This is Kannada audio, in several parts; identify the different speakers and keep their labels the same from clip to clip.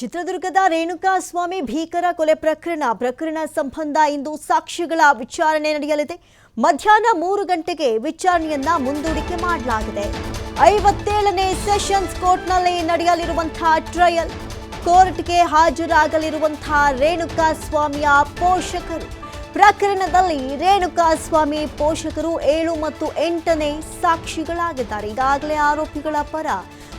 Speaker 1: ಚಿತ್ರದುರ್ಗದ ರೇಣುಕಾಸ್ವಾಮಿ ಭೀಕರ ಕೊಲೆ ಪ್ರಕರಣ ಸಂಬಂಧ ಇಂದು ಸಾಕ್ಷಿಗಳ ವಿಚಾರಣೆ ನಡೆಯಲಿದೆ. ಮಧ್ಯಾಹ್ನ 3 ಗಂಟೆಗೆ ವಿಚಾರಣೆಯನ್ನ ಮುಂದೂಡಿಕೆ ಮಾಡಲಾಗಿದೆ. 57ನೇ ಸೆಷನ್ಸ್ ಕೋರ್ಟ್ನಲ್ಲಿ ನಡೆಯಲಿರುವಂತಹ ಟ್ರಯಲ್ ಕೋರ್ಟ್ಗೆ ಹಾಜರಾಗಲಿರುವಂತಹ ರೇಣುಕಾಸ್ವಾಮಿಯ ಪೋಷಕರು. ಪ್ರಕರಣದಲ್ಲಿ ರೇಣುಕಾಸ್ವಾಮಿ ಪೋಷಕರು 7 ಮತ್ತು 8ನೇ ಸಾಕ್ಷಿಗಳಾಗಿದ್ದಾರೆ. ಈಗಾಗಲೇ ಆರೋಪಿಗಳ ಪರ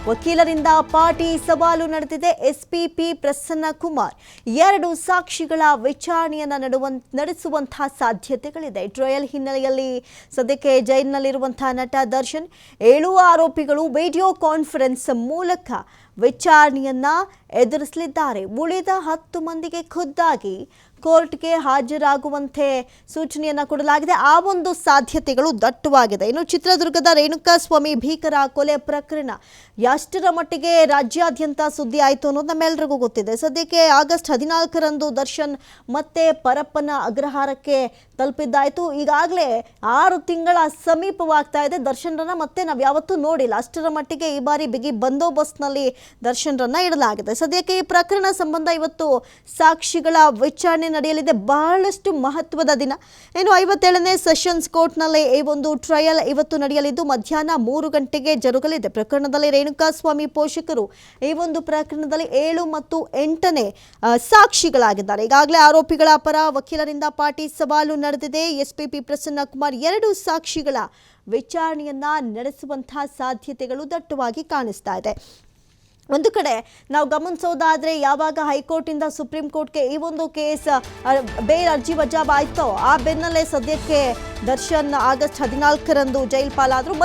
Speaker 1: ವಕೀಲರಿಂದ ಪಾಟಿ ಸವಾಲು ನಡೆದಿದೆ. ಎಸ್ಪಿಪಿ ಪ್ರಸನ್ನ ಕುಮಾರ್ 2 ಸಾಕ್ಷಿಗಳ ವಿಚಾರಣೆಯನ್ನು ನಡೆಸುವಂತಹ ಸಾಧ್ಯತೆಗಳಿದೆ. ಟ್ರಯಲ್ ಹಿನ್ನೆಲೆಯಲ್ಲಿ ಸದ್ಯಕ್ಕೆ ಜೈಲಿನಲ್ಲಿರುವಂತಹ ನಟ ದರ್ಶನ್ 7 ಆರೋಪಿಗಳು ವಿಡಿಯೋ ಕಾನ್ಫರೆನ್ಸ್ ಮೂಲಕ ವಿಚಾರಣೆಯನ್ನ ಎದುರಿಸಲಿದ್ದಾರೆ. ಉಳಿದ 10 ಮಂದಿಗೆ ಖುದ್ದಾಗಿ ಕೋರ್ಟ್ಗೆ ಹಾಜರಾಗುವಂತೆ ಸೂಚನೆಯನ್ನ ಕೊಡಲಾಗಿದೆ. ಆ ಒಂದು ಸಾಧ್ಯತೆಗಳು ದಟ್ಟವಾಗಿದೆ. ಇನ್ನು ಚಿತ್ರದುರ್ಗದ ರೇಣುಕಾಸ್ವಾಮಿ ಭೀಕರ ಕೊಲೆ ಪ್ರಕರಣ ಎಷ್ಟರ ಮಟ್ಟಿಗೆ ರಾಜ್ಯಾದ್ಯಂತ ಸುದ್ದಿ ಆಯಿತು ಅನ್ನೋದು ನಮ್ಮೆಲ್ಲರಿಗೂ ಗೊತ್ತಿದೆ. ಸದ್ಯಕ್ಕೆ ಆಗಸ್ಟ್ 14ರಂದು ದರ್ಶನ್ ಮತ್ತೆ ಪರಪ್ಪನ ಅಗ್ರಹಾರಕ್ಕೆ ತಲುಪಿದ್ದಾಯಿತು. ಈಗಾಗಲೇ 6 ತಿಂಗಳ ಸಮೀಪವಾಗ್ತಾ ಇದೆ. ದರ್ಶನ್ರನ್ನ ಮತ್ತೆ ನಾವು ಯಾವತ್ತೂ ನೋಡಿಲ್ಲ. ಅಷ್ಟರ ಮಟ್ಟಿಗೆ ಈ ಬಾರಿ ಬಿಗಿ ಬಂದೋಬಸ್ತ್ನಲ್ಲಿ ದರ್ಶನ್ರನ್ನ ಇಡಲಾಗಿದೆ. ಸದ್ಯಕ್ಕೆ ಈ ಪ್ರಕರಣ ಸಂಬಂಧ ಇವತ್ತು ಸಾಕ್ಷಿಗಳ ವಿಚಾರಣೆ ನಡೆಯಲಿದೆ. ಬಹಳಷ್ಟು ಮಹತ್ವದ ದಿನ. ಇನ್ನು 57ನೇ ಸೆಷನ್ಸ್ ಕೋರ್ಟ್ನಲ್ಲಿ ಈ ಒಂದು ಟ್ರಯಲ್ ಇವತ್ತು ನಡೆಯಲಿದ್ದು ಮಧ್ಯಾಹ್ನ 3 ಗಂಟೆಗೆ ಜರುಗಲಿದೆ. ಪ್ರಕರಣದಲ್ಲಿ ರೇಣುಕಾಸ್ವಾಮಿ ಪೋಷಕರು ಈ ಒಂದು ಪ್ರಕರಣದಲ್ಲಿ 7 ಮತ್ತು 8ನೇ ಸಾಕ್ಷಿಗಳಾಗಿದ್ದಾರೆ. ಈಗಾಗಲೇ ಆರೋಪಿಗಳ ಪರ ವಕೀಲರಿಂದ ಪಾಟಿ ಸವಾಲು ನಡೆದಿದೆ. ಎಸ್ಪಿಪಿ ಪ್ರಸನ್ನ ಕುಮಾರ್ 2 ಸಾಕ್ಷಿಗಳ ವಿಚಾರಣೆಯನ್ನ ನಡೆಸುವಂತಹ ಸಾಧ್ಯತೆಗಳು ದಟ್ಟವಾಗಿ ಕಾಣಿಸ್ತಾ ಇದೆ. ಒಂದು ಕಡೆ ನಾವು ಗಮನಿಸೋದಾದ್ರೆ ಯಾವಾಗ ಹೈಕೋರ್ಟಿಂದ ಸುಪ್ರೀಂ ಕೋರ್ಟ್ಗೆ ಈ ಒಂದು ಕೇಸ್ ಬೇಲ್ ಅರ್ಜಿ ವಜಾವಾಯಿತೋ ಆ ಬೆನ್ನಲ್ಲೇ ಸದ್ಯಕ್ಕೆ ದರ್ಶನ್ ಆಗಸ್ಟ್ 14ರಂದು ಜೈಲು ಪಾಲಾದರು.